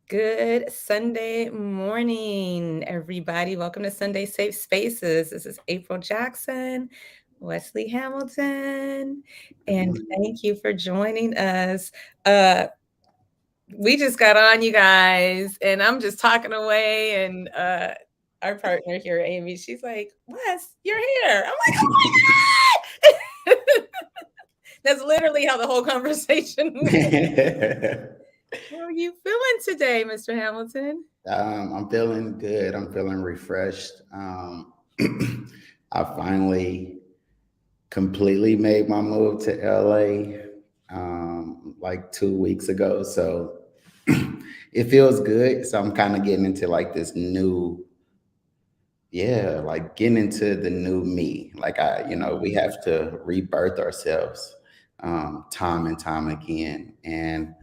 Good Sunday morning, everybody. Welcome to Sunday Safe Spaces. This is April Jackson, Wesley Hamilton, and thank you for joining us. Uh, we just got on, you guys, and I'm just talking away, and our partner here, Amy, she's like, "Wes, you're here." I'm like, "Oh my god!" That's literally how the whole conversation went. How are you feeling today, Mr. Hamilton? I'm feeling good. I'm feeling refreshed. I finally completely made my move to LA like 2 weeks ago. So it feels good. So I'm kind of getting into like this new, yeah, like getting into the new me. We have to rebirth ourselves time and time again. And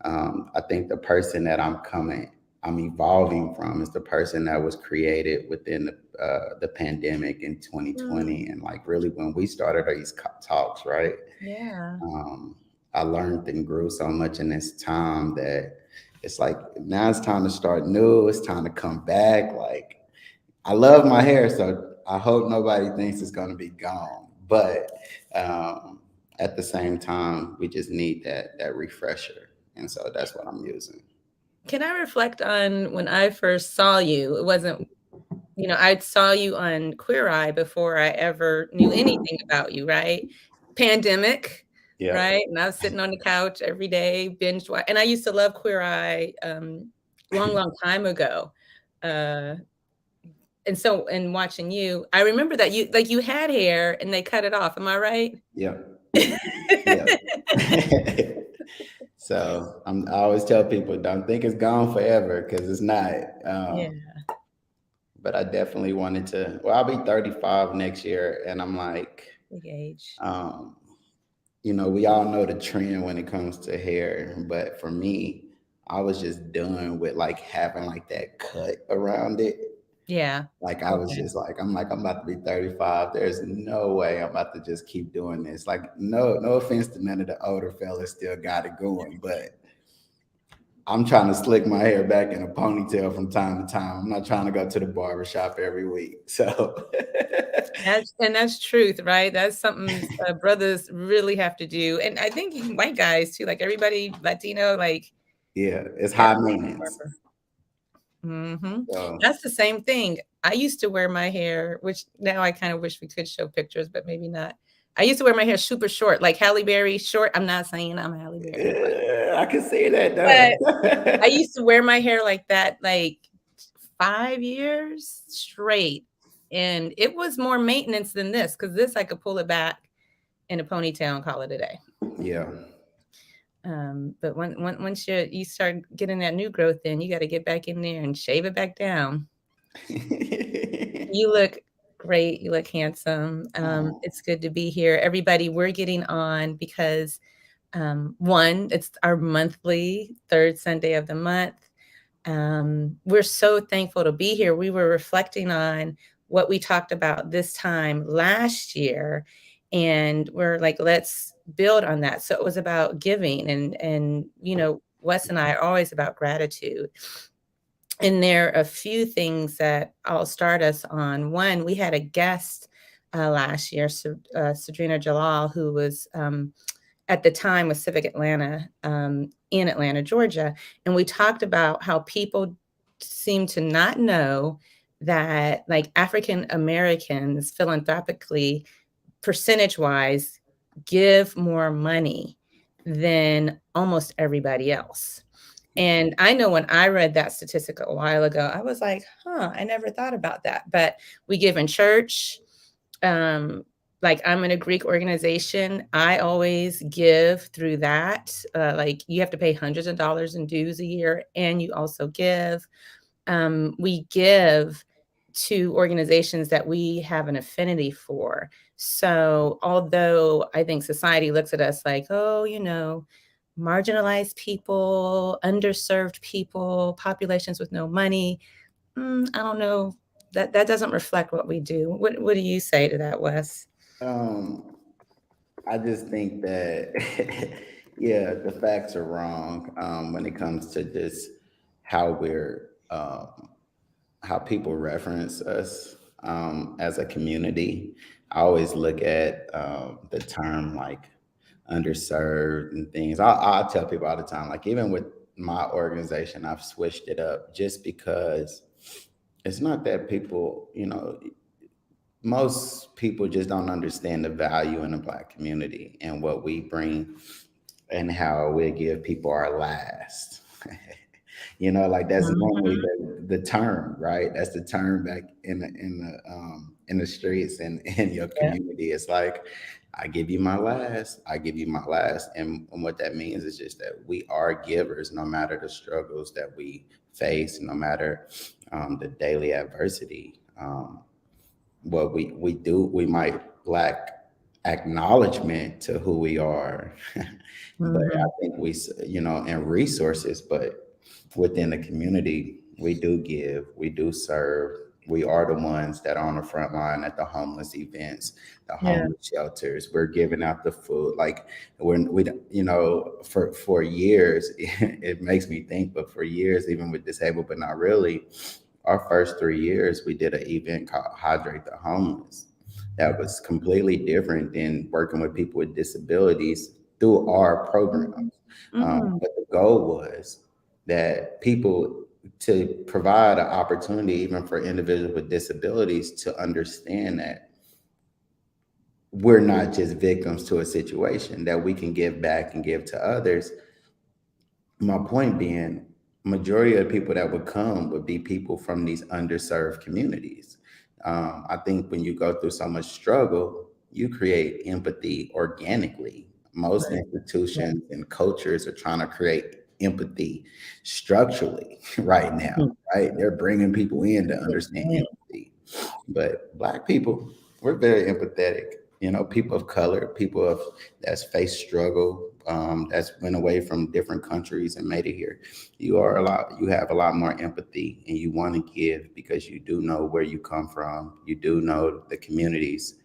I think the person that I'm evolving from is the person that was created within the pandemic in Mm, 2020. And like really when we started these talks, right? yeah. Um, I learned and grew so much in this time that it's like now it's time to start new. It's time to come back. Like I love my hair, so I hope nobody thinks it's going to be gone. But um, at the same time, we just need that refresher, and so that's what I'm using. Can I reflect on when I first saw you? It wasn't, I saw you on Queer Eye before I ever knew anything about you, right? Pandemic, Yeah. right? And I was sitting on the couch every day, binge watch. And I used to love Queer Eye long, long time ago. Uh, and so, in watching you, I remember that you had hair and they cut it off. Am I right? Yeah. Yeah. I always tell people, don't think it's gone forever because it's not. Yeah, But I definitely wanted to. Well, I'll be 35 next year, and I'm like, big age. um, we all know the trend when it comes to hair, but for me, I was just done with like having like that cut around it. Yeah. Like I was Okay. just like, I'm about to be 35. There's no way I'm about to just keep doing this. Like, no offense to none of the older fellas still got it going, but I'm trying to slick my hair back in a ponytail from time to time. I'm not trying to go to the barber shop every week. So That's truth, right? That's something brothers really have to do, and I think even white guys too. Like everybody Latino, like yeah, it's got high to go to the maintenance. barber. Hmm. So That's the same thing. I used to wear my hair, which now I kind of wish we could show pictures, but maybe not. I used to wear my hair super short, like Halle Berry short. I'm not saying I'm Halle Berry, I can see that but though. I used to wear my hair like that, like 5 years straight, and it was more maintenance than this because this I could pull it back in a ponytail and call it a day. Yeah. But once you start getting that new growth in, you got to get back in there and shave it back down. You look great. You look handsome. Oh, It's good to be here. Everybody, we're getting on because one, it's our monthly third Sunday of the month. We're so thankful to be here. We were reflecting on what we talked about this time last year, and we're like, let's build on that. So it was about giving, and Wes and I are always about gratitude. And there are a few things that I'll start us on. One, we had a guest last year, Sadrina Jalal, who was at the time with Civic Atlanta in Atlanta, Georgia. And we talked about how people seem to not know that, like, African Americans philanthropically, percentage wise, give more money than almost everybody else. And I know when I read that statistic a while ago, I was like, huh, I never thought about that. But we give in church, um, like I'm in a Greek organization. I always give through that. Like you have to pay hundreds of dollars in dues a year, and you also give. We give to organizations that we have an affinity for. So, although I think society looks at us like, oh, marginalized people, underserved people, populations with no money, I don't know. That doesn't reflect what we do. What do you say to that, Wes? um, I just think that, yeah, the facts are wrong when it comes to just how we're how people reference us as a community. I always look at the term like underserved and things. I'll tell people all the time, like even with my organization, I've switched it up just because it's not that people, most people just don't understand the value in the Black community and what we bring and how we give people our last. Like that's normally Mhm. the term, right? That's the term back in the streets and in your Yeah. community. It's like I give you my last, I give you my last, and what that means is just that we are givers, no matter the struggles that we face, no matter the daily adversity. What we do, we might lack acknowledgement to who we are, but I Mhm. think and resources, but within the community, we do give, we do serve. We are the ones that are on the front line at the homeless events, the Yeah. homeless shelters. We're giving out the food. Like for years, it makes me think, but for years, even with disabled, but not really, our first 3 years, we did an event called Hydrate the Homeless. That was completely different than working with people with disabilities through our programs. Mhm. Mhm. But the goal was that people to provide an opportunity, even for individuals with disabilities, to understand that we're not just victims to a situation, that we can give back and give to others. My point being, majority of the people that would come would be people from these underserved communities. I think when you go through so much struggle, you create empathy organically. Most Right. Yeah. institutions and cultures are trying to create empathy structurally right now, Mhm. right? They're bringing people in to understand Mhm. empathy. But Black people, we're very empathetic. People of color, people of that's faced struggle, that's went away from different countries and made it here. You have a lot more empathy, and you want to give because you do know where you come from. You do know the communities,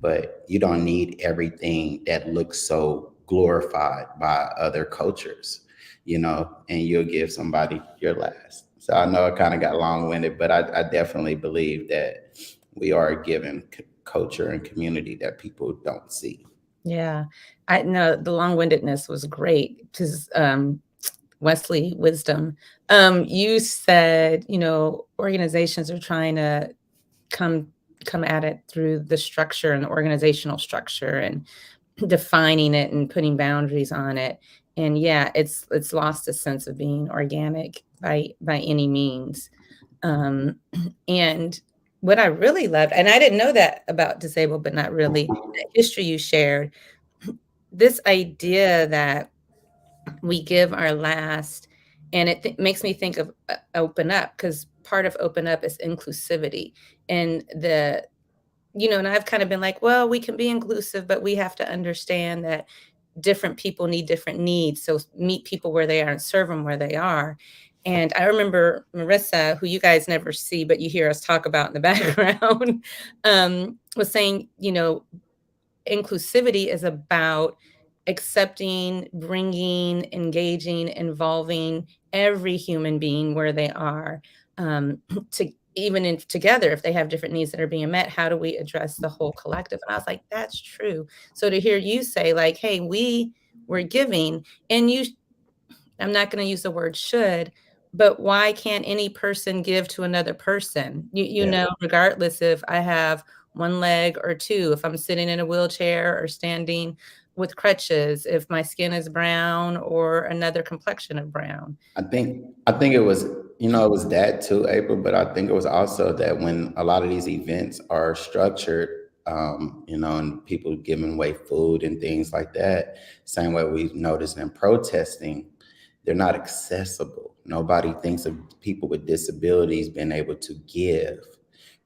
but you don't need everything that looks so glorified by other cultures, and you'll give somebody your last. So I know I kind of got long winded, but I definitely believe that we are a given culture and community that people don't see. Yeah. I know the long-windedness was great because, Wesley wisdom. You said, organizations are trying to come come at it through the structure and the organizational structure and defining it and putting boundaries on it. And yeah, it's lost a sense of being organic by any means. Um, and what I really loved, and I didn't know that about disabled, but not really, the history you shared, this idea that we give our last, and it makes me think of open up because part of open up is inclusivity and and I've kind of been like, well, we can be inclusive, but we have to understand that different people need different needs. So meet people where they are and serve them where they are. And I remember Marissa, who you guys never see, but you hear us talk about in the background, was saying, inclusivity is about accepting, bringing, engaging, involving every human being where they are, to even in together if they have different needs that are being met, how do we address the whole collective? And I was like, that's true. So to hear you say like, hey, we're giving, and I'm not going to use the word should, but why can't any person give to another person? Yeah. Regardless if I have one leg or two, if I'm sitting in a wheelchair or standing with crutches, if my skin is brown or another complexion of brown. I think it was that too, April, but I think it was also that when a lot of these events are structured, and people giving away food and things like that, same way we've noticed in protesting, they're not accessible. Nobody thinks of people with disabilities being able to give,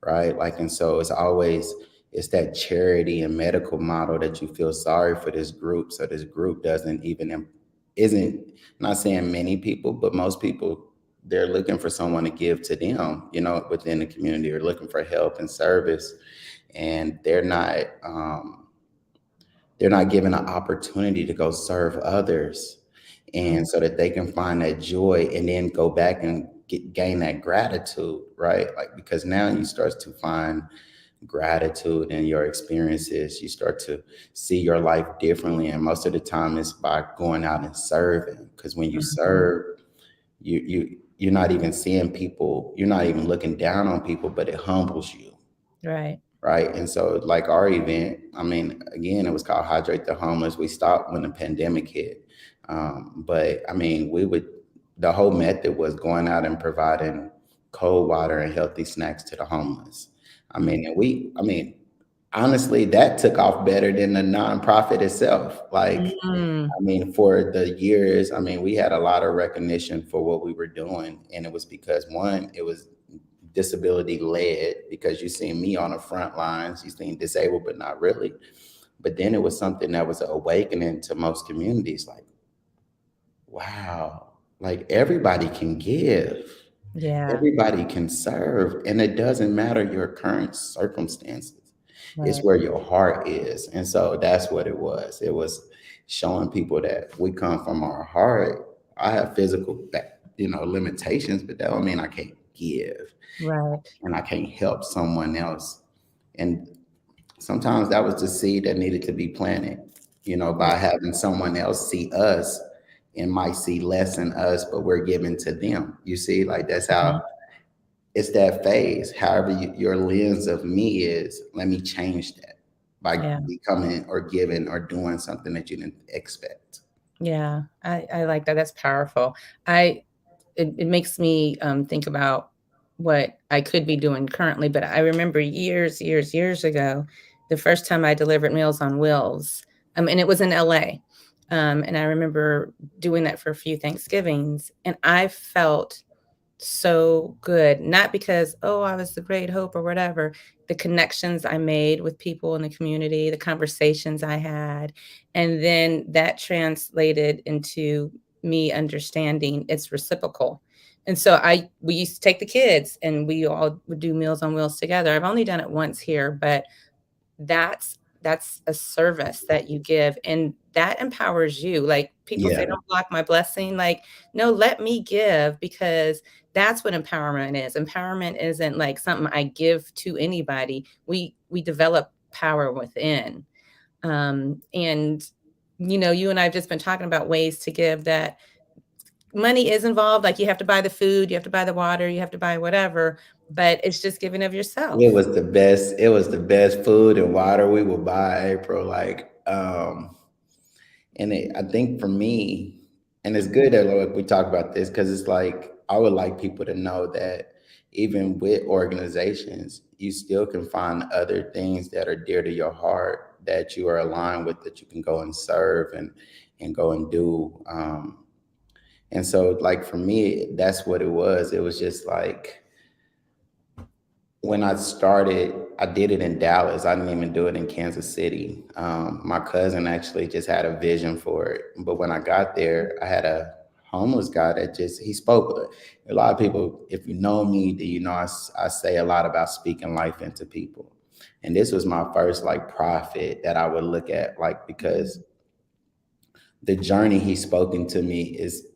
right? Like, and so it's that charity and medical model that you feel sorry for this group, so this group doesn't even isn't not saying many people, but most people, they're looking for someone to give to them, within the community, or looking for help and service, and they're not given an opportunity to go serve others. and so that they can find that joy and then go back and gain that gratitude, right? Like, because now you start to find gratitude in your experiences. You start to see your life differently, and most of the time it's by going out and serving. Because when you Mhm. serve, you're not even seeing people, you're not even looking down on people, but it humbles you, Right. right? And so, like our event, I mean, again, it was called Hydrate the Homeless. We stopped when the pandemic hit, but I mean, the whole method was going out and providing cold water and healthy snacks to the homeless. I mean, I mean, honestly, that took off better than the nonprofit itself. Like, Mm. I mean, for the years, I mean, we had a lot of recognition for what we were doing. And it was because, one, it was disability led, because you seen me on the front lines, you seen disabled, but not really. But then it was something that was awakening to most communities, like, wow, like everybody can give. Yeah. Everybody can serve, and it doesn't matter your current circumstances. It's Right. where your heart is. And so that's what it was. It was showing people that we come from our heart. I have physical, limitations, but that don't mean I can't give Right. and I can't help someone else. And sometimes that was the seed that needed to be planted, Yeah. by having someone else see us and might see less in us, but we're giving to them. You see, like that's how Mhm. it's that phase. However, your lens of me is, let me change that by Yeah. becoming or giving or doing something that you didn't expect. Yeah. I like that. That's powerful. I it makes me think about what I could be doing currently, but I remember years ago, the first time I delivered Meals on Wheels, and it was in LA. And I remember doing that for a few Thanksgivings, and I felt so good, not because, oh, I was the great hope or whatever. The connections I made with people in the community, the conversations I had, and then that translated into me understanding it's reciprocal. And so we used to take the kids and we all would do Meals on Wheels together. I've only done it once here, but that's a service that you give, and that empowers you. Like, people say, Yeah, "Don't block my blessing." Like, no, let me give, because that's what empowerment is. Empowerment isn't like something I give to anybody. We develop power within. And, you and I have just been talking about ways to give that money is involved, like, you have to buy the food, you have to buy the water, you have to buy whatever, but it's just giving of it yourself. was the best. It was the best food and water we would buy, April. Like, and I think for me, and it's good that, look, we talk about this, because it's like I would like people to know that even with organizations, you still can find other things that are dear to your heart that you are aligned with, that you can go and serve and go and do. And so, like for me, that's what it was. It was just like, when I started, I did it in Dallas. I didn't even do it in Kansas City. My cousin actually just had a vision for it. But when I got there, I had a homeless guy that he spoke. A lot of people, if you know me, do you know I say a lot about speaking life into people. And this was my first like prophet that I would look at, like, because the journey he's spoken to me is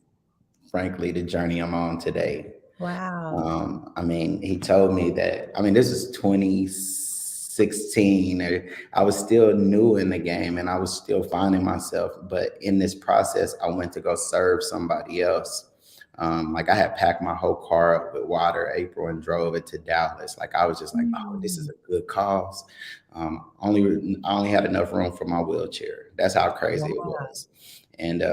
frankly the journey I'm on today. Wow. I mean, he told me that, I mean, this is 2016. I was still new in the game and I was still finding myself. But in this process, I went to go serve somebody else. Like, I had packed my whole car up with water, April, and drove it to Dallas. Like, I was just like, oh, this is Mm. a good cause. I only had enough room for my wheelchair. That's how crazy it Wow. was. And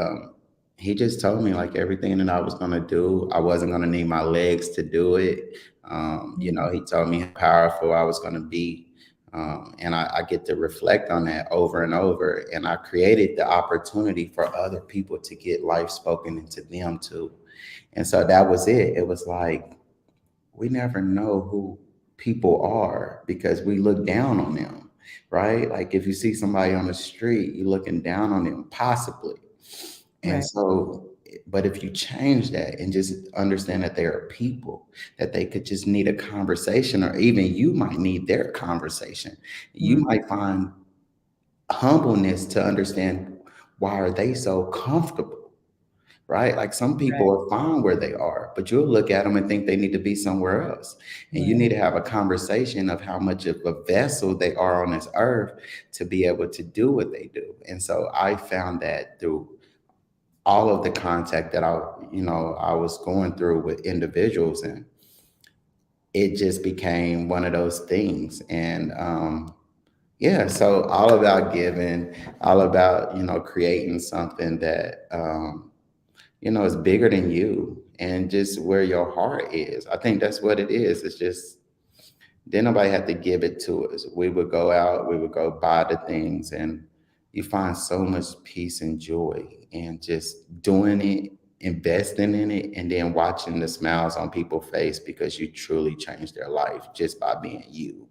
he just told me, like, everything that I was gonna do, I wasn't gonna need my legs to do it. Mm. He told me how powerful I was gonna be. And I get to reflect on that over and over. And I created the opportunity for other people to get life spoken into them too. And so that was it. It was like, we never know who people are because we look down on them, right? Like, if you see somebody on the street, you're looking down on them, possibly. And Right. so, but if you change that and just understand that they are people, that they could just need a conversation, or even you might need their conversation, you Mm. might find humbleness to understand, why are they so comfortable? right? Like some Right. people are fine where they are, but you'll look at them and think they need to be somewhere else. And you Right. need to have a conversation of how much of a vessel they are on this earth to be able to do what they do. And so I found that through all of the contact that I was going through with individuals, and it just became one of those things. And yeah, so all about giving, all about, creating something that, is bigger than you and just where your heart is. I think that's what it is. It's just, then nobody had to give it to us. We would go out, we would go buy the things, and you find so much peace and joy and just doing it, investing in it, and then watching the smiles on people's face because you truly changed their life just by being you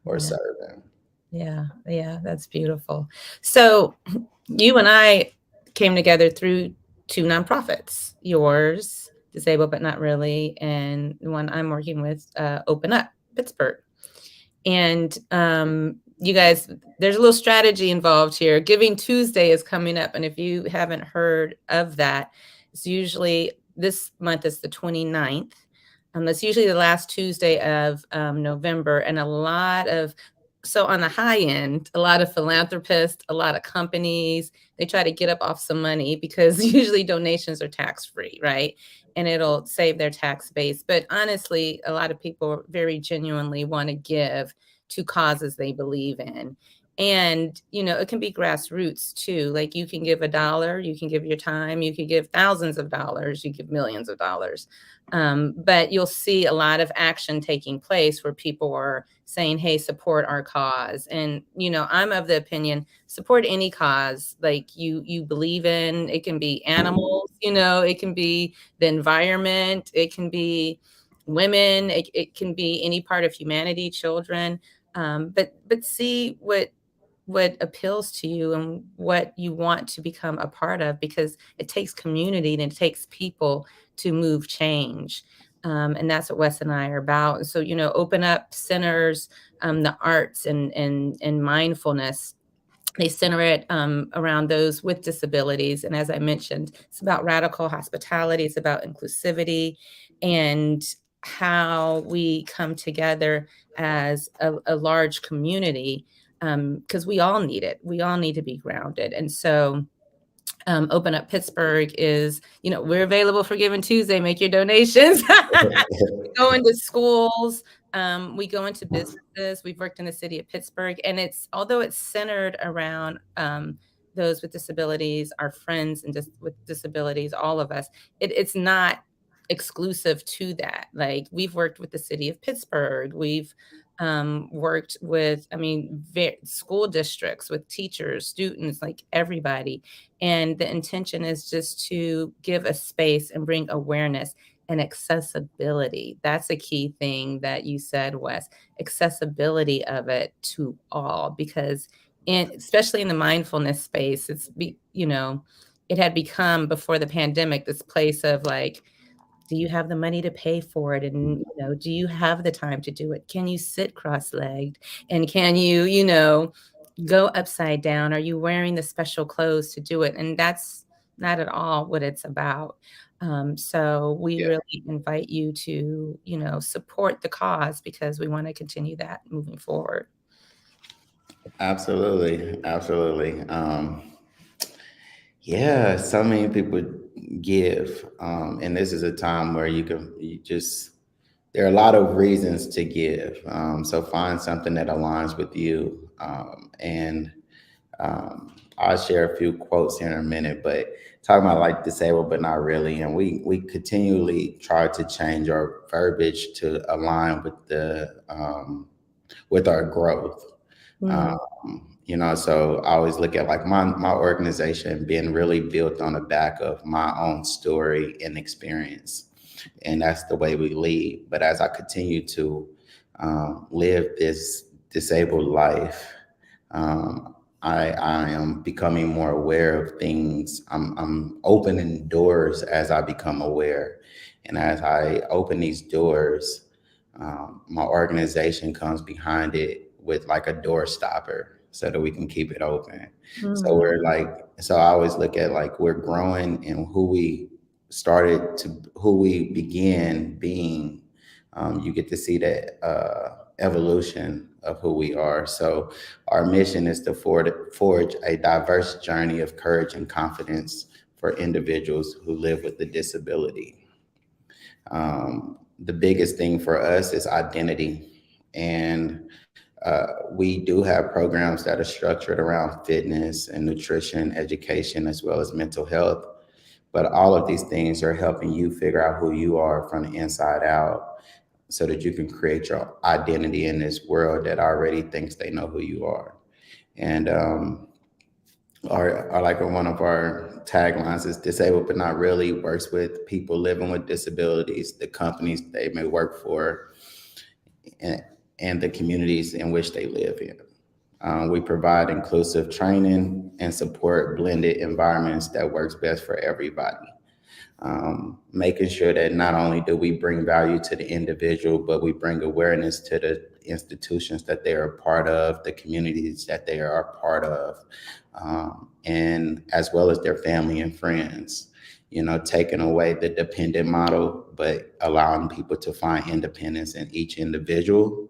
or Yeah. serving. Yeah. Yeah. That's beautiful. So you and I came together through two nonprofits, yours, Disabled But Not Really, and the one I'm working with, Open Up Pittsburgh. And you guys, there's a little strategy involved here. Giving Tuesday is coming up. And if you haven't heard of that, it's usually this month is the 29th. That's usually the last Tuesday of November. And so on the high end, a lot of philanthropists, a lot of companies, they try to get up off some money because usually donations are tax free, right? And it'll save their tax base. But honestly, a lot of people very genuinely want to give to causes they believe in. And, it can be grassroots too. Like you can give $1, you can give your time, you can give thousands of dollars, you give millions of dollars. But you'll see a lot of action taking place where people are saying, hey, support our cause. And, I'm of the opinion, support any cause like you believe in. It can be animals, it can be the environment, it can be women, it can be any part of humanity, children. But see what appeals to you and what you want to become a part of, because it takes community and it takes people to move change. And that's what Wes and I are about. And so, Open Up centers the arts and mindfulness. They center it around those with disabilities. And as I mentioned, it's about radical hospitality, it's about inclusivity and how we come together as a large community, because we all need it. We all need to be grounded. And so Open Up Pittsburgh is, we're available for Giving Tuesday. Make your donations. We go into schools, we go into businesses. We've worked in the city of Pittsburgh, and although it's centered around those with disabilities, our friends and just with disabilities, all of us, it's not exclusive to that. Like we've worked with the city of Pittsburgh, we've worked with, school districts, with teachers, students, like everybody. And the intention is just to give a space and bring awareness and accessibility. That's a key thing that you said, Wes. Accessibility of it to all, because especially in the mindfulness space, it had become before the pandemic this place of like, do you have the money to pay for it? And, do you have the time to do it? Can you sit cross-legged? And can you go upside down? Are you wearing the special clothes to do it? And that's not at all what it's about. So we Yeah, really invite you to, support the cause, because we want to continue that moving forward. absolutely. Absolutely. Yeah, so many people give. And this is a time where there are a lot of reasons to give. So find something that aligns with you. And I'll share a few quotes here in a minute, but talking about like disabled, but not really. And we continually try to change our verbiage to align with our growth. Mm, So I always look at like my organization being really built on the back of my own story and experience, and that's the way we lead. But as I continue to live this disabled life, I am becoming more aware of things. I'm opening doors as I become aware, and as I open these doors, my organization comes behind it with like a door stopper so that we can keep it open. So mm, we're like, so I always look at like we're growing in who we started to who we began being, you get to see that evolution of who we are. So, our mission is to forge a diverse journey of courage and confidence for individuals who live with a disability. The biggest thing for us is identity. And we do have programs that are structured around fitness and nutrition, education, as well as mental health. But all of these things are helping you figure out who you are from the inside out so that you can create your identity in this world that already thinks they know who you are. And our like one of our taglines is disabled but not really, works with people living with disabilities, the companies they may work for, and, and the communities in which they live in. We provide inclusive training and support blended environments that works best for everybody. Making sure that not only do we bring value to the individual, but we bring awareness to the institutions that they are a part of, the communities that they are a part of, and as well as their family and friends. You know, taking away the dependent model, but allowing people to find independence in each individual,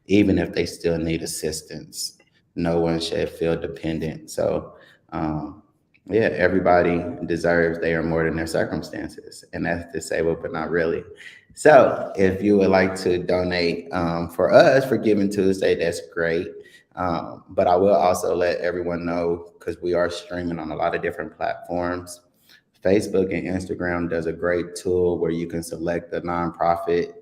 even if they still need assistance. No one should feel dependent. So, um, yeah, everybody deserves they are more than their circumstances, and that's disabled, but not really. So, if you would like to donate for us for Giving Tuesday, that's great. But I will also let everyone know because we are streaming on a lot of different platforms. Facebook and Instagram does a great tool where you can select a nonprofit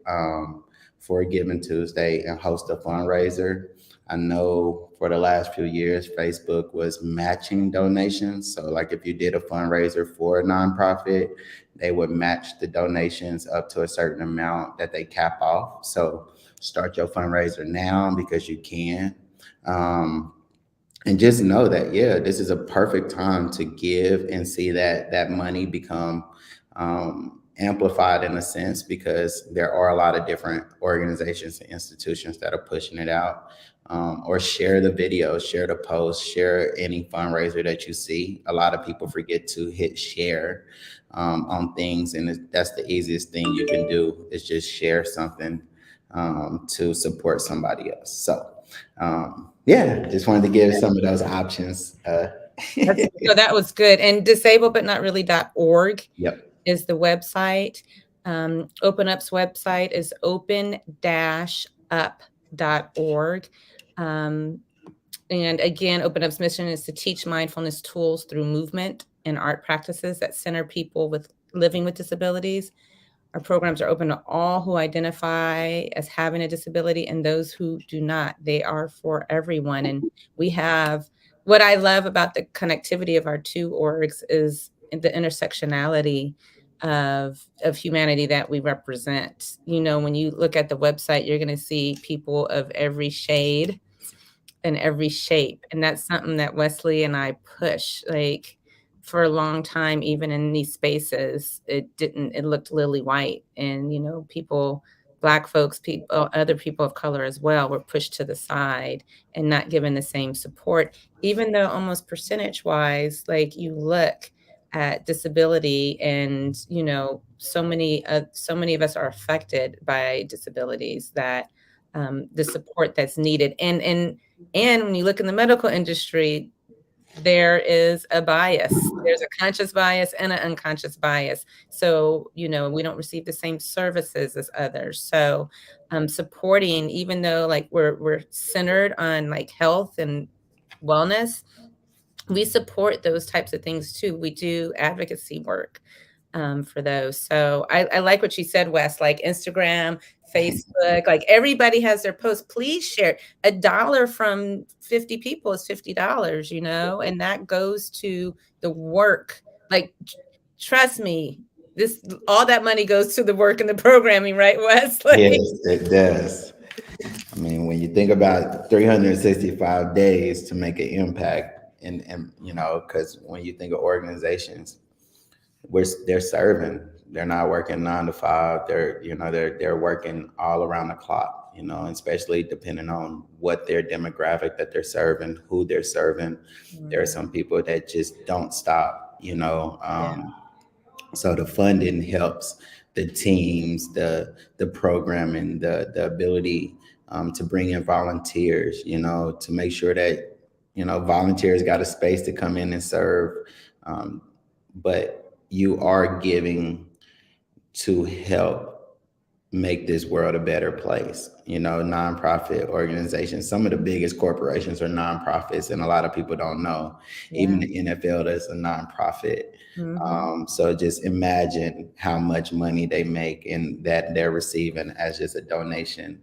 for Giving Tuesday and host a fundraiser. I know for the last few years, Facebook was matching donations. So, like if you did a fundraiser for a nonprofit, they would match the donations up to a certain amount that they cap off. So, start your fundraiser now because you can. Um, and just know that, yeah, this is a perfect time to give and see that money become amplified in a sense, because there are a lot of different organizations and institutions that are pushing it out. Or share the video, share the post, share any fundraiser that you see. A lot of people forget to hit share on things, and that's the easiest thing you can do is just share something to support somebody else. So, yeah, just wanted to give some of those options. So that was good. And disabledbutnotreally.org Yep. is the website. Open Up's website is open-up.org. Um, and again, Open Up's mission is to teach mindfulness tools through movement and art practices that center people with living with disabilities. Our programs are open to all who identify as having a disability and those who do not. They are for everyone. And we have what I love about the connectivity of our two orgs is the intersectionality of humanity that we represent. You know, when you look at the website, you're going to see people of every shade in every shape. And that's something that Wesley and I push. Like for a long time, even in these spaces, it looked lily white. And, you know, people, Black folks, people, other people of color as well, were pushed to the side and not given the same support, even though almost percentage wise, like you look at disability and, you know, so many of us are affected by disabilities that the support that's needed. And when you look in the medical industry, there is a bias. There's a conscious bias and an unconscious bias. So, you know, we don't receive the same services as others. So, supporting, even though like we're centered on like health and wellness, we support those types of things too. We do advocacy work for those. So I like what you said, Wes, like Instagram, Facebook, like everybody has their post. Please share. $1 from 50 people is $50, you know, and that goes to the work. Like, trust me, this all that money goes to the work and the programming, right, Wes? Yes, Like, it does. I mean, when you think about 365 days to make an impact, and you know, because when you think of organizations, they're serving. They're not working 9 to 5. They're working all around the clock. You know, especially depending on what their demographic that they're serving, who they're serving. There are mm, some people that just don't stop. yeah, So the funding helps the teams, the programming, the ability to bring in volunteers, to make sure that volunteers got a space to come in and serve. um, but you are giving to help make this world a better place. Nonprofit organizations, some of the biggest corporations are nonprofits, and a lot of people don't know. Even Yeah. the NFL is a nonprofit. Hmm. So just imagine how much money they make and that they're receiving as just a donation.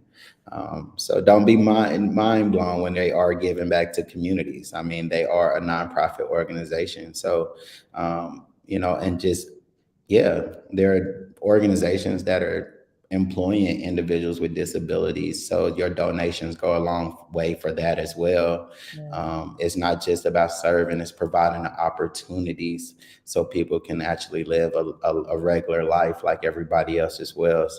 So don't be mind blown when they are giving back to communities. I mean, they are a nonprofit organization. So, and just yeah, there are organizations that are employing individuals with disabilities. So your donations go a long way for that as well. Yeah. It's not just about serving, it's providing the opportunities so people can actually live a regular life like everybody else as well.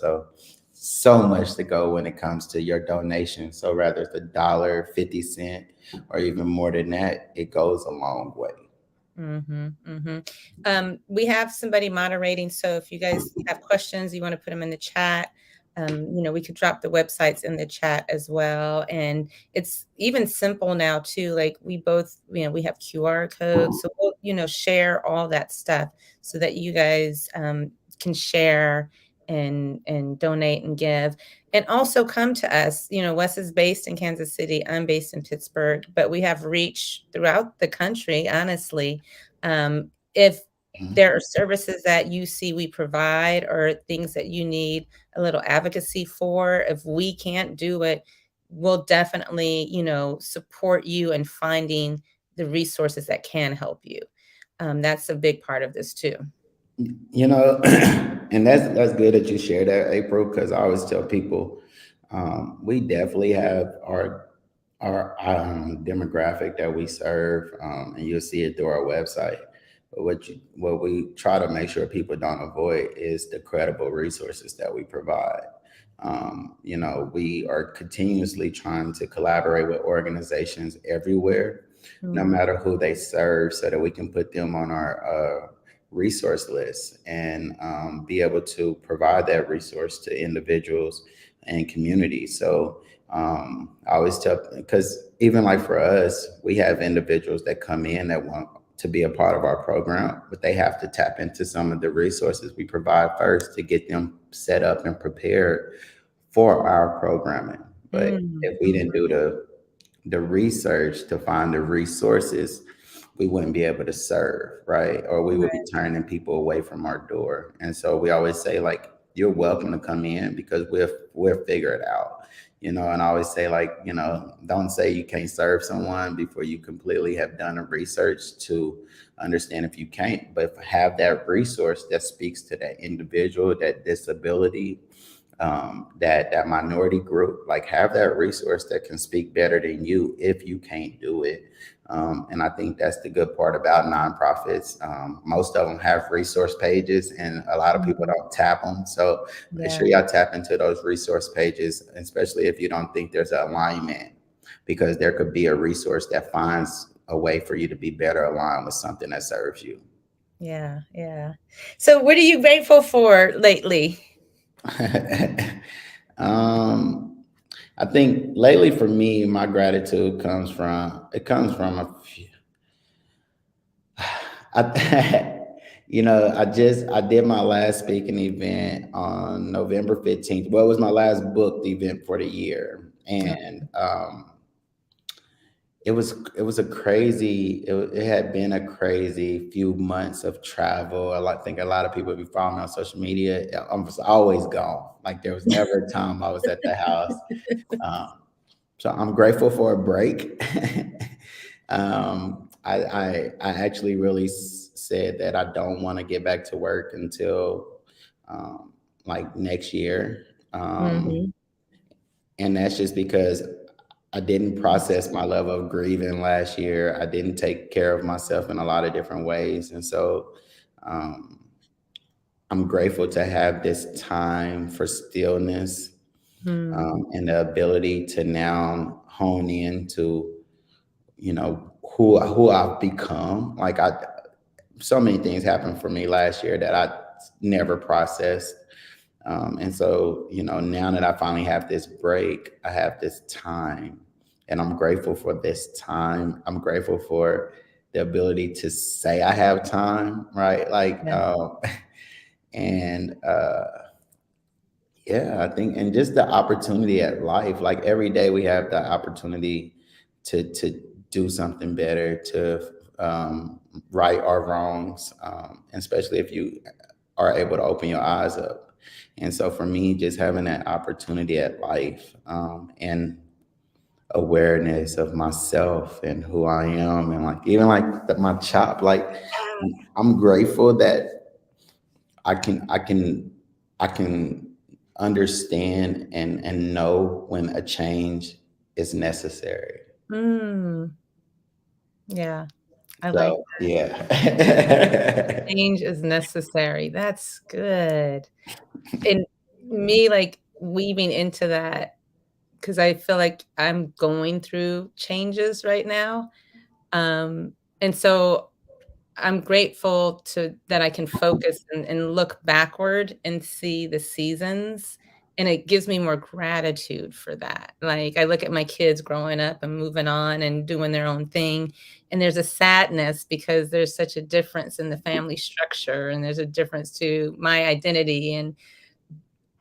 So much to go when it comes to your donation. So whether it's a dollar, 50 cent, or even more than that, it goes a long way. Mhm, mhm. We have somebody moderating, so if you guys have questions, you wanna put them in the chat, we could drop the websites in the chat as well, and it's even simple now too, like, we both we have QR codes, so we'll, share all that stuff so that you guys, can share and donate and give, and also come to us. Wes is based in Kansas City, I'm based in Pittsburgh, but we have reach throughout the country, honestly. If there are services that you see we provide or things that you need a little advocacy for, if we can't do it, we'll definitely, support you in finding the resources that can help you. That's a big part of this too. You know, and that's good that you share that, April, because I always tell people we definitely have our demographic that we serve, and you'll see it through our website. But what we try to make sure people don't avoid is the credible resources that we provide. We are continuously trying to collaborate with organizations everywhere, no Mm, matter who they serve, so that we can put them on our resource list and be able to provide that resource to individuals and communities. So I always tell, because even like for us, we have individuals that come in that want to be a part of our program, but they have to tap into some of the resources we provide first to get them set up and prepared for our programming. But mm, if we didn't do the research to find the resources, we wouldn't be able to serve, right? Or we would be right. turning people away from our door. And so we always say, like, you're welcome to come in because we'll figure it out. And I always say, like, don't say you can't serve someone before you completely have done a research to understand if you can't, but have that resource that speaks to that individual, that disability, that minority group, like have that resource that can speak better than you if you can't do it. And I think that's the good part about nonprofits. Most of them have resource pages, and a lot of people Mhm. don't tap them. So make Yeah, sure y'all tap into those resource pages, especially if you don't think there's an alignment, because there could be a resource that finds a way for you to be better aligned with something that serves you. yeah, yeah. So what are you grateful for lately? um, I think lately for me, my gratitude comes from a few. I, I did my last speaking event on November 15th. Well, it was my last booked event for the year, Oh, and it was a crazy. It had been a crazy few months of travel. Think a lot of people, if you follow me on social media, I was always gone. Like there was never a time I was at the house. Um, so I'm grateful for a break. I actually really said that I don't want to get back to work until um, like next year. mhm. And that's just because I didn't process my level of grieving last year. I didn't take care of myself in a lot of different ways. And so um, I'm grateful to have this time for stillness, Hmm. and the ability to now hone in to, you know, who I've become. Like so many things happened for me last year that I never processed. And so, now that I finally have this break, I have this time, and I'm grateful for this time. I'm grateful for the ability to say I have time, right? Like, Yeah. and yeah, I think, and just the opportunity at life, like every day we have the opportunity to do something better, to right our wrongs, and especially if you are able to open your eyes up. And so for me, just having that opportunity at life, and awareness of myself and who I am, and like even like my chop, like I'm grateful that I can understand and know when a change is necessary. Mm, yeah, I like So yeah. change is necessary. That's good. And me, like, weaving into that, because I feel like I'm going through changes right now. And so I'm grateful to that I can focus and look backward and see the seasons, and it gives me more gratitude for that. Like, I look at my kids growing up and moving on and doing their own thing, and there's a sadness because there's such a difference in the family structure, and there's a difference to my identity, and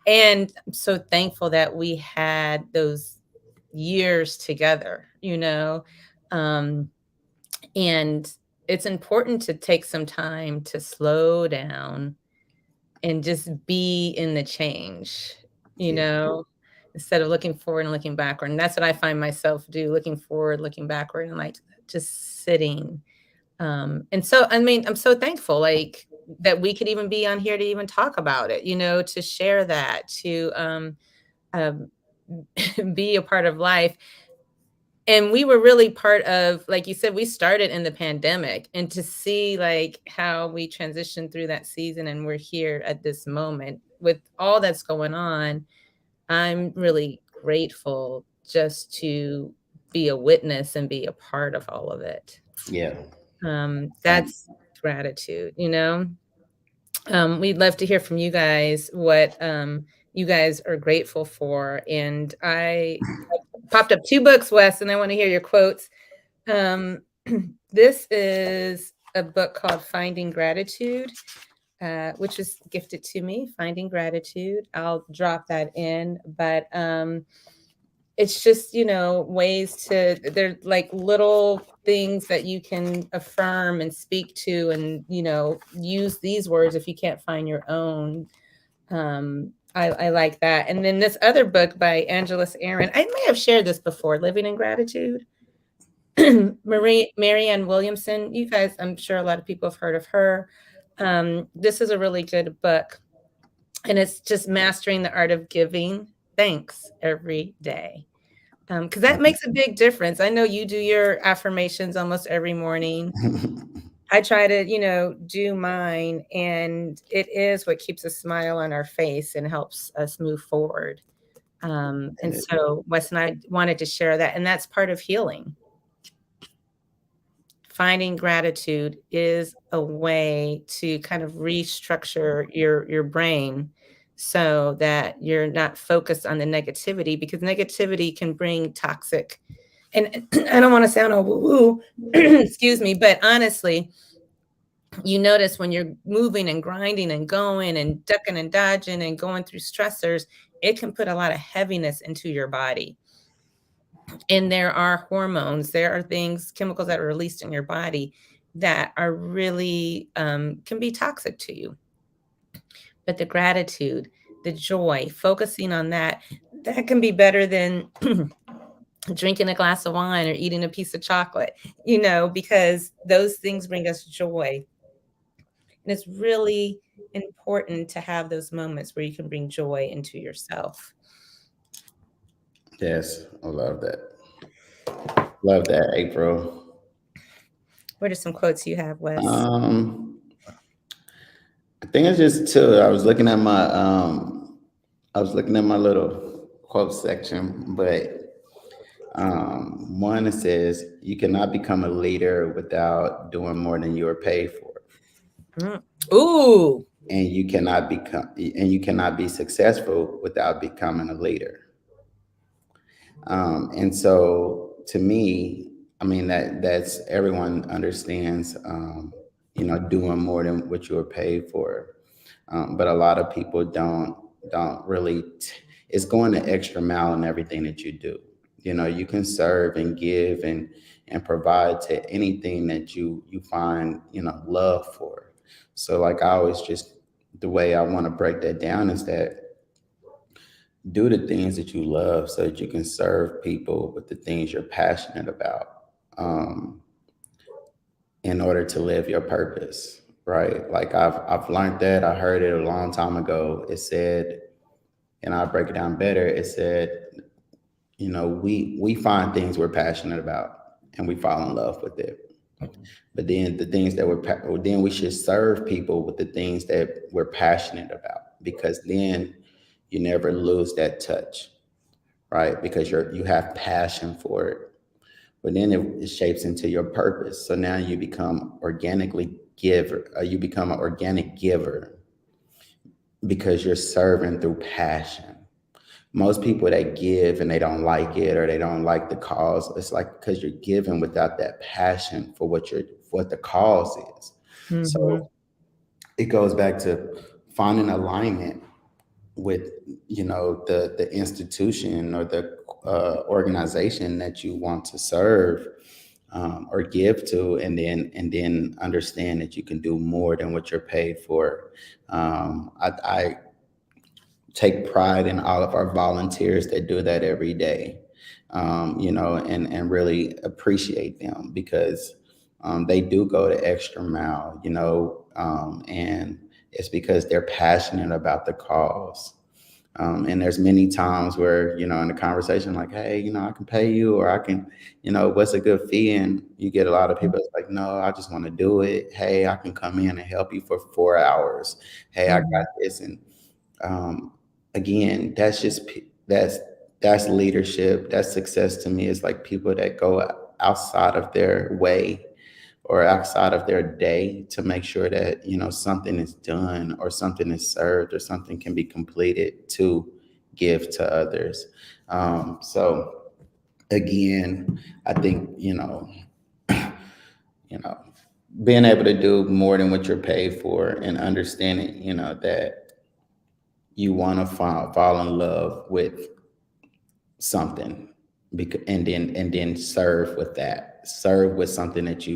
I'm so thankful that we had those years together, Um, and it's important to take some time to slow down and just be in the change, you Yeah. know, instead of looking forward and looking backward. And that's what I find myself do, looking forward, looking backward, and like just sitting. And so, I mean, I'm so thankful, like, that we could even be on here to even talk about it, to share that, to um, be a part of life. And we were really part of, like you said, we started in the pandemic, and to see, like, how we transitioned through that season and we're here at this moment with all that's going on, I'm really grateful just to be a witness and be a part of all of it. Yeah. Same. That's gratitude. We'd love to hear from you guys what, you guys are grateful for, and I popped up 2 books, Wes, and I wanna hear your quotes. Um, this is a book called Finding Gratitude, which was gifted to me, Finding Gratitude. I'll drop that in, but, it's just, ways to they're like little things that you can affirm and speak to and, use these words if you can't find your own. I like that. And then this other book by Angeles Aaron, I may have shared this before, Living in Gratitude. Marianne Williamson, you guys, I'm sure a lot of people have heard of her. This is a really good book, and it's just mastering the art of giving thanks every day. Because that makes a big difference. I know you do your affirmations almost every morning. I try to, do mine, and it is what keeps a smile on our face and helps us move forward. And so Wes and I wanted to share that, and that's part of healing. Finding gratitude is a way to kind of restructure your brain so that you're not focused on the negativity, because negativity can bring toxic, and I don't want to sound all woo-woo, excuse me, but honestly, you notice when you're moving and grinding and going and ducking and dodging and going through stressors, it can put a lot of heaviness into your body. And there are hormones, there are things, chemicals that are released in your body that are really can be toxic to you. But the gratitude, the joy, focusing on that, that can be better than drinking a glass of wine or eating a piece of chocolate, because those things bring us joy. And it's really important to have those moments where you can bring joy into yourself. Yes, I love that. Love that, April. What are some quotes you have, Wes? Um, I think it's just two. I was looking at my little quote section, but one says, "You cannot become a leader without doing more than you are paid for." Mm. Ooh. And you cannot be successful without becoming a leader. And so to me, I mean that's everyone understands, doing more than what you were paid for. But a lot of people don't really. It's going the extra mile in everything that you do. You can serve and give and provide to anything that you find love for. So like I always just the way I want to break that down is that do the things that you love so that you can serve people with the things you're passionate about, um, in order to live your purpose, right? Like I've learned that. I heard it a long time ago. It said, and I'll break it down better. It said, we find things we're passionate about and we fall in love with it. But then the things that then we should serve people with the things that we're passionate about, because then you never lose that touch, right? Because you have passion for it. But then it shapes into your purpose. So now you become organically giver. You become an organic giver because you're serving through passion. Most people that give and they don't like it or they don't like the cause, it's like because you're giving without that passion for what the cause is. Mm-hmm. So it goes back to finding alignment with the institution or the organization that you want to serve, or give to, and then understand that you can do more than what you're paid for. I take pride in all of our volunteers that do that every day, and really appreciate them because they do go the extra mile, and it's because they're passionate about the cause. And there's many times where, in the conversation, like, hey, I can pay you, or I can, what's a good fee? And you get a lot of people that's like, no, I just want to do it. Hey, I can come in and help you for 4 hours. Hey, I Mm-hmm. got this. And um, again, that's leadership. That's success to me. Is like people that go outside of their way or outside of their day to make sure that something is done or something is served or something can be completed to give to others. So again, I think you know being able to do more than what you're paid for and understanding that you want to fall in love with something, and then serve with something that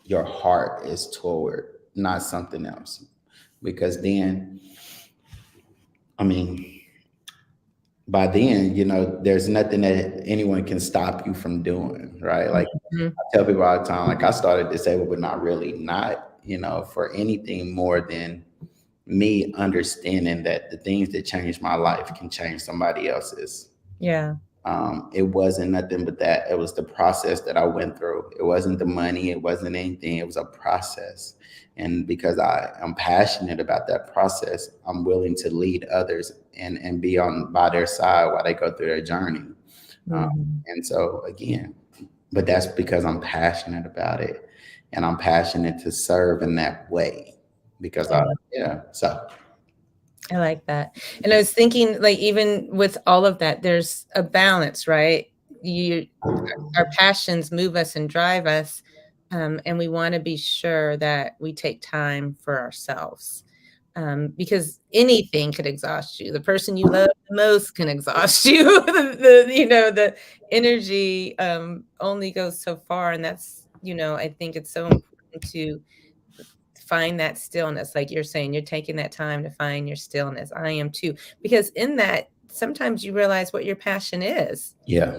your heart is toward, not something else, because then, I mean, by then, there's nothing that anyone can stop you from doing, right? Like Mm-hmm. I tell people all the time, like I started disabled but not really, not for anything more than me understanding that the things that change my life can change somebody else's. Yeah. It wasn't nothing but that. It was the process that I went through. It wasn't the money. It wasn't anything. It was a process. And because I am passionate about that process, I'm willing to lead others and be on by their side while they go through their journey. Um, Mm-hmm. and so again, but that's because I'm passionate about it, and I'm passionate to serve in that way. Because yeah. So I like that. And I was thinking, like, even with all of that, there's a balance, right? You, our passions move us and drive us, and we want to be sure that we take time for ourselves, because anything could exhaust you. The person you love the most can exhaust you. The energy only goes so far, and that's I think it's so important to find that stillness. Like you're saying, you're taking that time to find your stillness. I am too, because in that sometimes you realize what your passion is, yeah.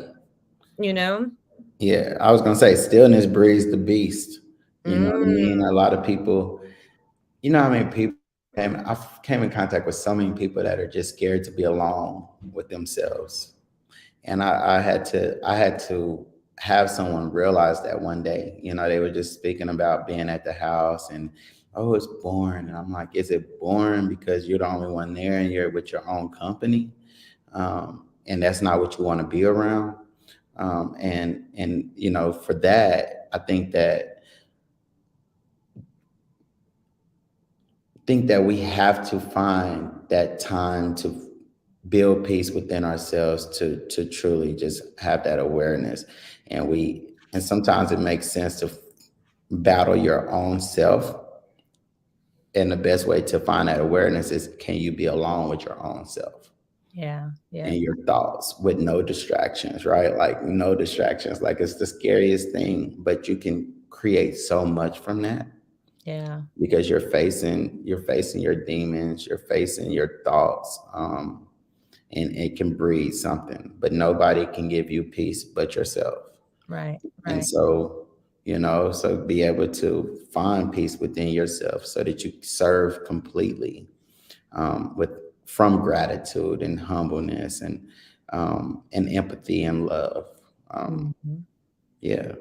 you know? Yeah, I was gonna say stillness breeds the beast. You know what I Mm, mean? A lot of people, I mean, I came in contact with so many people that are just scared to be alone with themselves. And I had to have someone realize that one day. They were just speaking about being at the house and, oh, it's boring. And I'm like, is it boring because you're the only one there and you're with your own company? And that's not what you want to be around. And for that, I think that think that we have to find that time to build peace within ourselves to truly just have that awareness. And sometimes it makes sense to battle your own self, and the best way to find that awareness is, can you be alone with your own self Yeah. and Yep. your thoughts with no distractions, right? Like no distractions. Like it's the scariest thing, but you can create so much from that Yeah. because you're facing your demons, you're facing your thoughts, and it can breed something. But nobody can give you peace but yourself. Right. And Right. so, so be able to find peace within yourself so that you serve completely, with from gratitude and humbleness and empathy and love. Um, Mhm. yeah.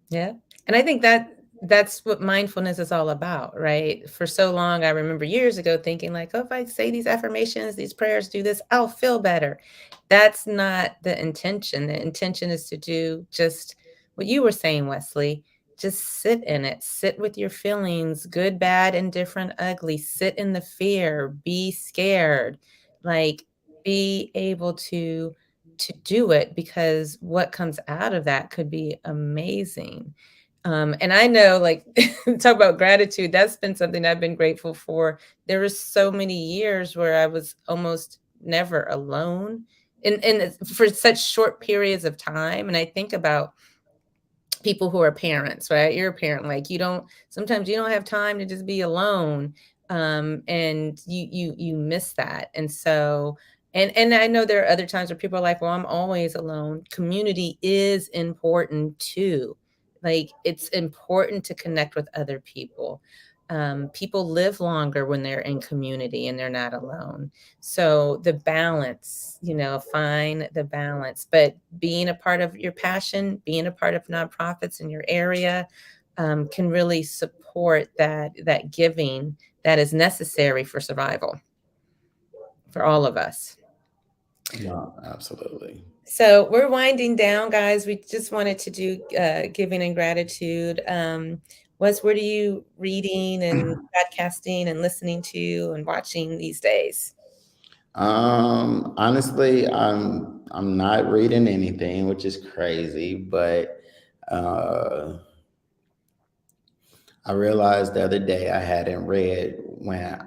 Yeah. And I think that that's what mindfulness is all about, right? For so long, I remember years ago thinking like, oh, if I say these affirmations, these prayers, do this, I'll feel better. That's not the intention. The intention is to do just what you were saying, Wesley. Just sit in it. Sit with your feelings, good, bad, indifferent, ugly. Sit in the fear. Be scared. Like be able to do it because what comes out of that could be amazing. And I know, like, talk about gratitude. That's been something I've been grateful for. There was so many years where I was almost never alone, and for such short periods of time. And I think about people who are parents, right? You're a parent, like you don't sometimes you don't have time to just be alone. And you miss that. And so and I know there are other times where people are like, well, I'm always alone. Community is important too. Like it's important to connect with other people. People live longer when they're in community and they're not alone. So the balance, find the balance, but being a part of your passion, being a part of nonprofits in your area, can really support that giving that is necessary for survival for all of us. No, absolutely. So we're winding down, guys. We just wanted to do giving and gratitude. Wes, what are you reading and podcasting and listening to and watching these days? Honestly, I'm not reading anything, which is crazy, but uh I realized the other day I hadn't read when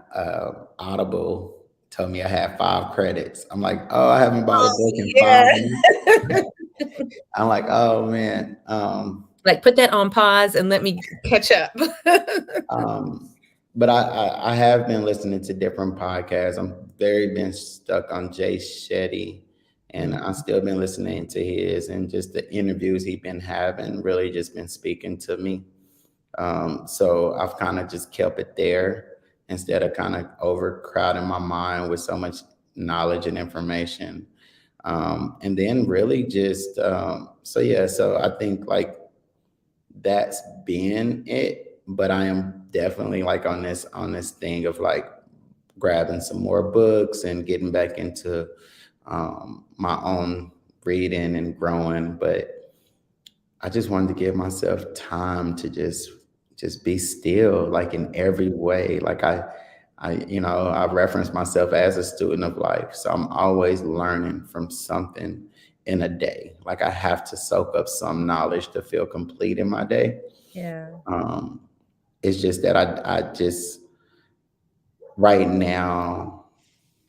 Audible told me I had 5 credits. I'm like, oh, I haven't bought a Oh, book in yeah. 5 months. I'm like, oh man. Like, put that on pause and let me catch up. Um, but I have been listening to different podcasts. I'm very been stuck on Jay Shetty, and Mm, I've still been listening to his and just the interviews he's been having really just been speaking to me. So I've kind of just kept it there instead of kind of overcrowding my mind with so much knowledge and information. And then really just so yeah, so I think like that's been it. But I am definitely like on this thing of like grabbing some more books and getting back into my own reading and growing. But I just wanted to give myself time to just be still, like in every way. Like I reference myself as a student of life, so I'm always learning from something in a day. Like I have to soak up some knowledge to feel complete in my day. yeah, Um, it's just that I just right now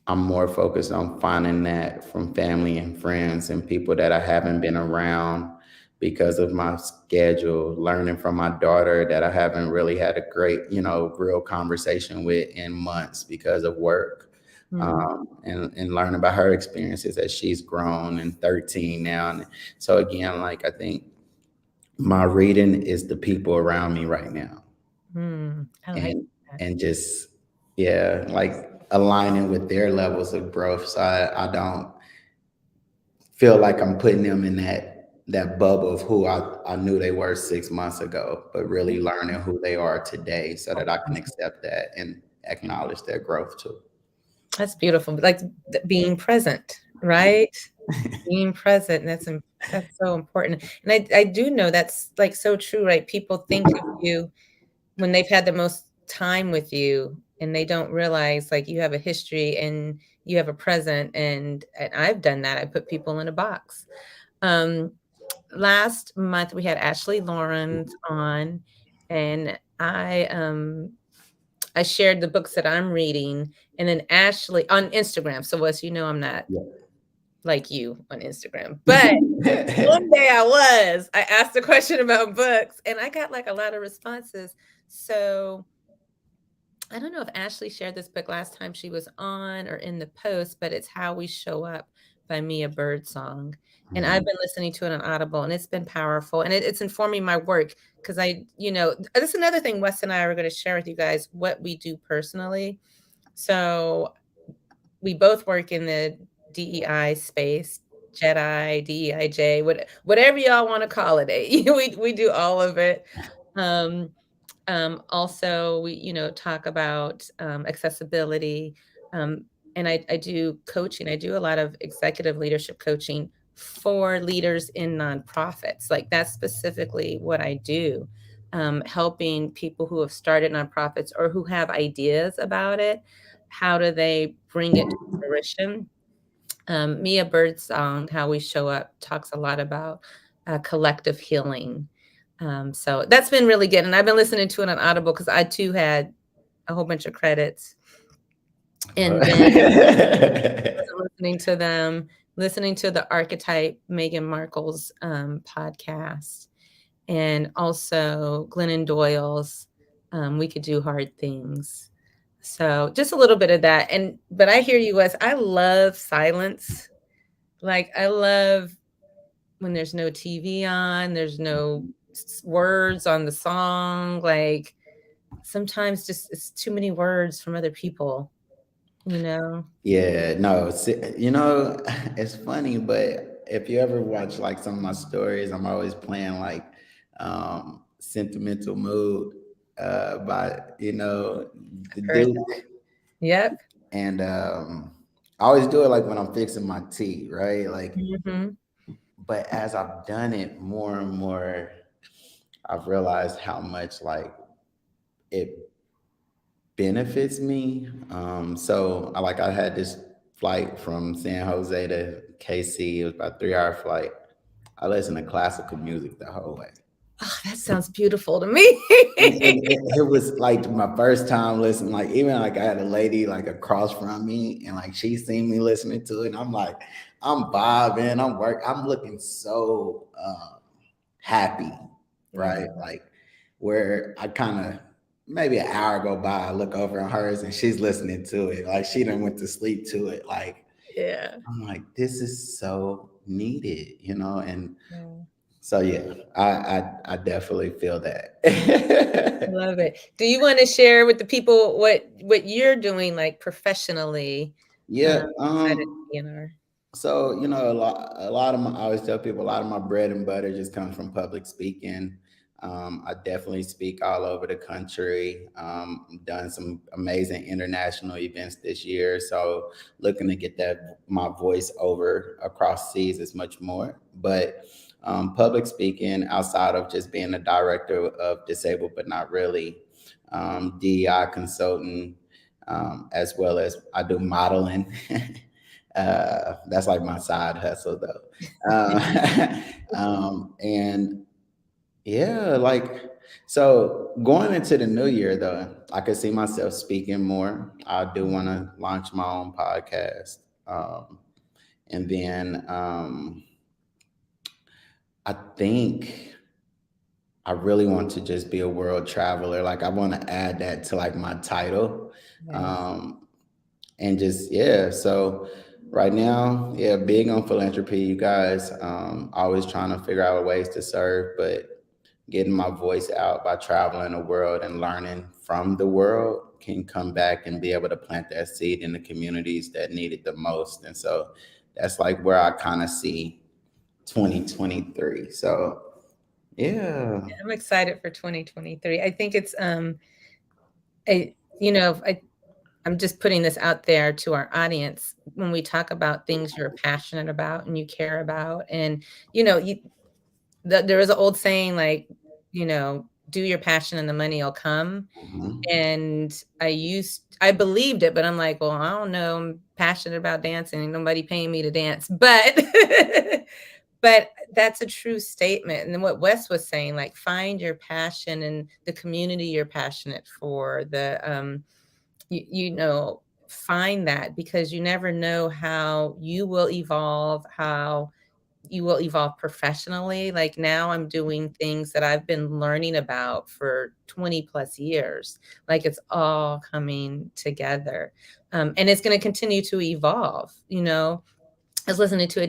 I'm more focused on finding that from family and friends and people that I haven't been around because of my schedule, learning from my daughter that I haven't really had a great, real conversation with in months because of work. mm, And learn about her experiences as she's grown and 13 now. And so again, like I think my reading is the people around me right now. I like and that. and just yeah, like aligning with their levels of growth, so I don't feel like I'm putting them in that bubble of who I knew they were 6 months ago, but really learning who they are today so that I can accept that and acknowledge their growth too. That's beautiful. Like being present, right? Being present. That's so important. And I do know that's like so true, right? People think of you when they've had the most time with you. and they don't realize like you have a history and you have a present, and I've done that. I put people in a box. Um, Last month we had Ashley Lawrence on, and I shared the books that I'm reading, and then Ashley on Instagram. So as you know, I'm not like you on Instagram, but Yeah. one day I was. I asked a question about books, and I got like a lot of responses. So I don't know if Ashley shared this book last time she was on or in the post, but it's How We Show Up by Mia Birdsong. And I've Mhm. been listening to it on Audible, and it's been powerful. And it's informing my work because that's another thing Wes and I are going to share with you guys what we do personally. So we both work in the DEI space, Jedi, DEIJ, whatever y'all want to call it. We do all of it. Um, Also, we, talk about accessibility. Um, and I do coaching. I do a lot of executive leadership coaching for leaders in nonprofits. Like that's specifically what I do, helping people who have started nonprofits or who have ideas about it. How do they bring it to fruition? Mia Birdsong, How We Show Up, talks a lot about collective healing. So that's been really good. And I've been listening to it on Audible because I too had a whole bunch of credits. And then listening to them, listening to the Archetype, Meghan Markle's podcast, and also Glennon Doyle's We Could Do Hard Things. So just a little bit of that. But I hear you, Wes. I love silence. Like I love when there's no TV on, there's no words on the song. Like sometimes just it's too many words from other people, you know? Yeah, no, it's funny, but if you ever watch like some of my stories, I'm always playing like Sentimental Mood by, the Heard Duke. that. Yep. And I always do it like when I'm fixing my tea, right? Like, Mhm. but as I've done it more and more, I've realized how much like it benefits me. So I had this flight from San Jose to KC. It was about a 3 hour flight. I listened to classical music the whole way. Oh, that sounds beautiful to me. And it was like my first time listening. Like even like I had a lady like across from me, and like she seen me listening to it, and I'm like, I'm vibing, I'm looking so happy, Yeah, right? Like where I kind of maybe an hour go by, I look over on hers, and she's listening to it, like she done went to sleep to it. Like yeah, I'm like, this is so needed, and yeah. so yeah, I definitely feel that. Love it. Do you wanna share with the people what you're doing, like, professionally, Yeah. outside of DNR? So a lot of my, I always tell people, a lot of my bread and butter just comes from public speaking. I definitely speak all over the country. Done some amazing international events this year, so looking to get that my voice over across seas is much more. But public speaking, outside of just being a director of Disabled but Not Really, DEI consultant, as well as I do modeling. That's like my side hustle though. And yeah, like so going into the new year though, I could see myself speaking more. I do want to launch my own podcast. And then I think I really want to just be a world traveler. Like I want to add that to like my title. Yes. Um, and just yeah, so right now, yeah, big on philanthropy, you guys. Always trying to figure out ways to serve, but getting my voice out by traveling the world and learning from the world can come back and be able to plant that seed in the communities that need it the most. And so that's like where I kind of see 2023. So yeah. I'm excited for 2023. I think it's, I you know, I'm just putting this out there to our audience. When we talk about things you're passionate about and you care about, and, you know, there is an old saying, like, you know, do your passion and the money will come. Mhm. And I believed it, but I'm like, well, I don't know. I'm passionate about dancing. Ain't nobody paying me to dance. But but that's a true statement. And then what Wes was saying, like find your passion and the community you're passionate for, find that, because you never know how you will evolve, how you will evolve professionally. Like now I'm doing things that I've been learning about for 20 plus years. Like it's all coming together. And it's going to continue to evolve. I was listening to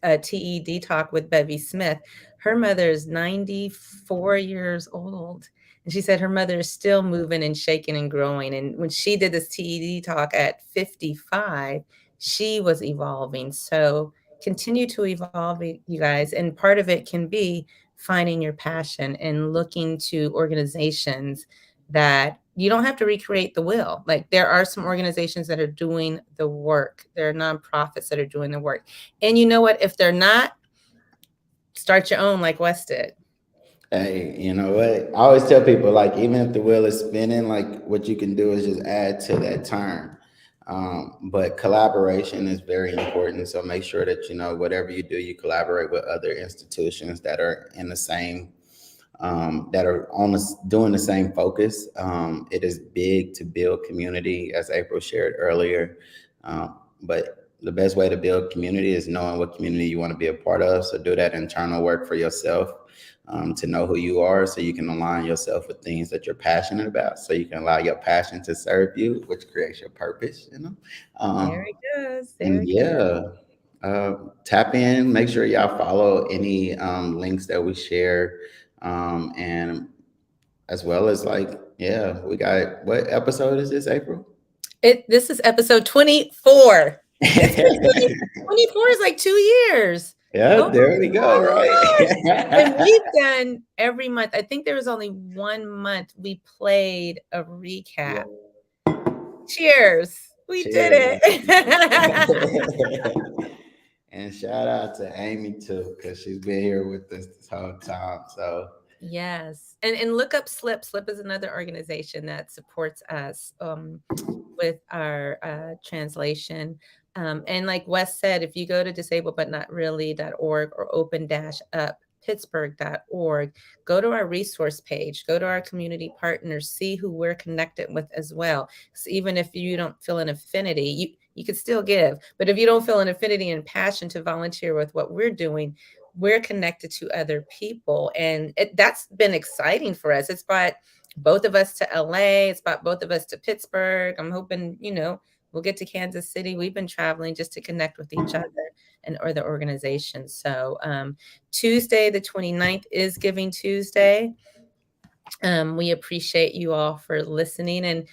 a TED talk with Bevy Smith. Her mother is 94 years old. And she said her mother is still moving and shaking and growing. And when she did this TED talk at 55, she was evolving. So continue to evolve, you guys. And part of it can be finding your passion and looking to organizations that you don't have to recreate the wheel. Like there are some organizations that are doing the work. There are nonprofits that are doing the work. And you know what? If they're not, start your own like Wes did. Hey, you know what? I always tell people, like, even if the wheel is spinning, like, what you can do is just add to that turn. But collaboration is very important. So make sure that, whatever you do, you collaborate with other institutions that are in the same, that are doing the same focus. It is big to build community, as April shared earlier. But the best way to build community is knowing what community you want to be a part of. So do that internal work for yourself, to know who you are, so you can align yourself with things that you're passionate about, so you can allow your passion to serve you, which creates your purpose. There um, it goes. There and it goes. yeah, tap in, make sure y'all follow any links that we share, and as well as, like, yeah, we got, what episode is this, April? This is episode 24. It's been 24 is like 2 years. Yeah, Oh there we go, right? my gosh. And we've done every month. I think there was only 1 month we played a recap. Yeah. Cheers. We did Cheers. it. And shout out to Amy too, because she's been here with us this whole time. So Yes. And look up Slip. Slip is another organization that supports us with our translation. And like Wes said, if you go to disabledbutnotreally.org or open-up pittsburgh.org, go to our resource page, go to our community partners, see who we're connected with as well. So even if you don't feel an affinity, you could still give. But if you don't feel an affinity and passion to volunteer with what we're doing, we're connected to other people. And that's been exciting for us. It's brought both of us to LA. It's brought both of us to Pittsburgh. I'm hoping, we'll get to Kansas City. We've been traveling just to connect with each other and or the organization. So Tuesday, the 29th is Giving Tuesday. We appreciate you all for listening, and,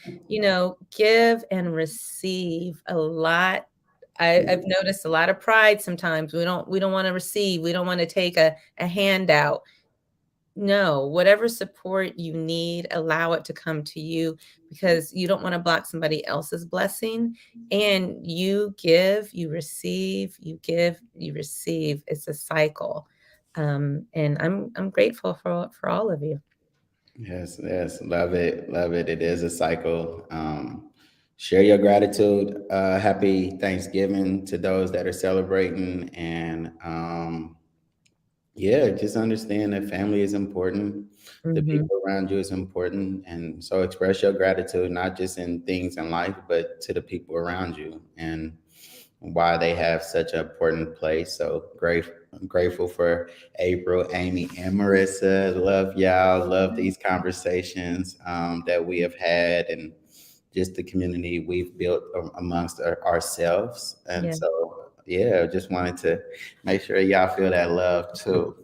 give and receive a lot. I've noticed a lot of pride sometimes. We don't want to receive. We don't want to take a handout. No, whatever support you need, allow it to come to you, because you don't want to block somebody else's blessing. And you give, you receive, you give, you receive. It's a cycle. And I'm grateful for all of you. yes, yes, love it, love it. It is a cycle. Share your gratitude. Happy Thanksgiving to those that are celebrating, and yeah, just understand that family is important. The Hmm. people around you is important, and so express your gratitude not just in things in life, but to the people around you, and why they have such an important place. So grateful for April, Amy, and Marissa. Love y'all. Love these conversations that we have had, and just the community we've built amongst ourselves. And Yeah. so, yeah, just wanted to make sure y'all feel that love too.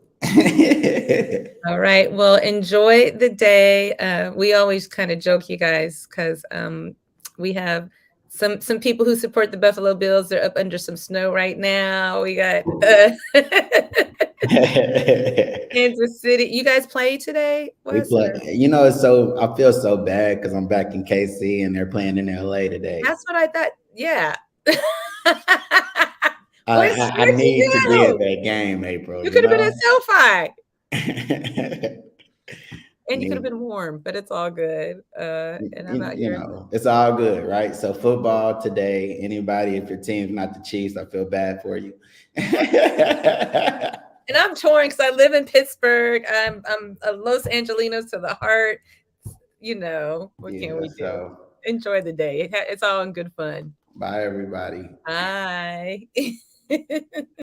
All right. Well, enjoy the day. We always kind of joke, you guys, because we have some people who support the Buffalo Bills. They're up under some snow right now. We got Kansas City. You guys play today, We Wes? play, it's so, I feel so bad because I'm back in KC and they're playing in LA today. That's what I thought. Yeah. I, Where'd I, I need to you be at go? that game, April, You could have been at SoFi. And you could have Me, been warm, but it's all good. And I'm out you here. know, it's all good, right? So football today. Anybody, if your team's not the Chiefs, I feel bad for you. And I'm torn because I live in Pittsburgh. I'm a Los Angelinos to the heart. What can Yeah. we do? So Enjoy the day. It's all in good fun. bye, everybody. Bye.